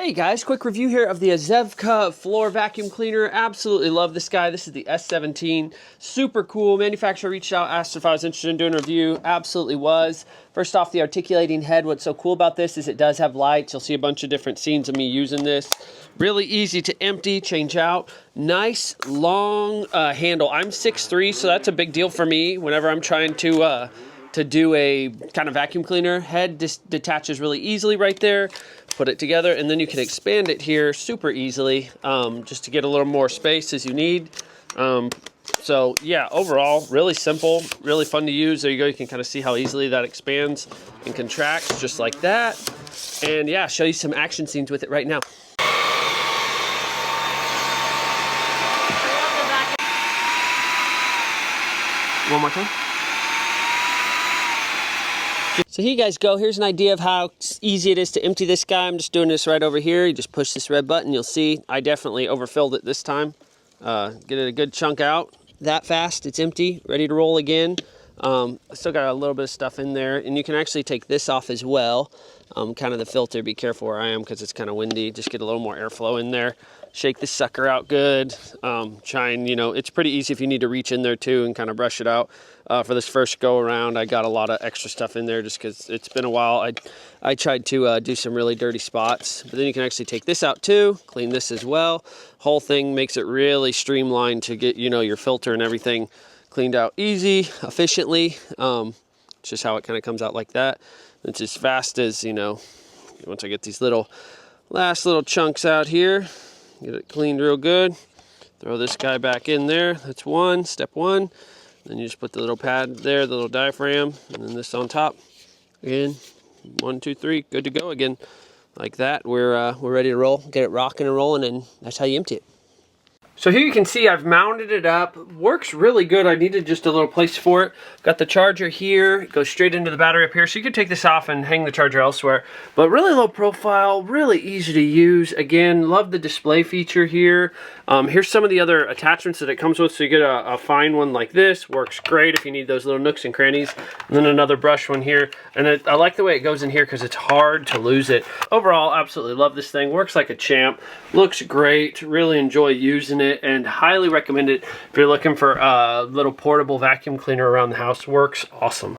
Hey guys, quick review here of the AZVKEA floor vacuum cleaner. Absolutely love this guy. This is the S17. Super cool. Manufacturer reached out, asked if I was interested in doing a review. Absolutely was. First off, the articulating head. What's so cool about this is it does have lights. You'll see a bunch of different scenes of me using this. Really easy to empty, change out. Nice long handle. I'm 6'3", so that's a big deal for me whenever I'm trying to do a kind of vacuum cleaner. Head detaches really easily right there. Put it together, and then you can expand it here super easily just to get a little more space as you need. So yeah, overall, really simple, really fun to use. There you go. You can kind of see how easily that expands and contracts just like that. And yeah, show you some action scenes with it right now. One more time. So here you guys go. Here's an idea of how easy it is to empty this guy. I'm just doing this right over here. You just push this red button. You'll see I definitely overfilled it this time. Get it a good chunk out. That fast, it's empty, ready to roll again. I still got a little bit of stuff in there, and you can actually take this off as well. Kind of the filter, be careful where I am because it's kind of windy. Just get a little more airflow in there. Shake this sucker out good. Try and, it's pretty easy if you need to reach in there too and kind of brush it out. For this first go around, I got a lot of extra stuff in there just because it's been a while. I tried to do some really dirty spots, but then you can actually take this out too, clean this as well. Whole thing makes it really streamlined to get, your filter and everything cleaned out easy, efficiently. It's just how it kind of comes out like that. It's as fast as, once I get these last little chunks out here, get it cleaned real good. Throw this guy back in there. That's step one. Then you just put the little pad there, the little diaphragm, and then this on top. Again, 1, 2, 3, good to go again. Like that, we're ready to roll. Get it rocking and rolling, and that's how you empty it. So here you can see I've mounted it up. Works really good. I needed just a little place for it. Got the charger here. It goes straight into the battery up here. So you can take this off and hang the charger elsewhere. But really low profile, really easy to use. Again, love the display feature here. Here's some of the other attachments that it comes with. So you get a fine one like this. Works great if you need those little nooks and crannies. And then another brush one here. And I like the way it goes in here because it's hard to lose it. Overall, absolutely love this thing. Works like a champ. Looks great. Really enjoy using it. And highly recommend it if you're looking for a little portable vacuum cleaner around the house. Works awesome.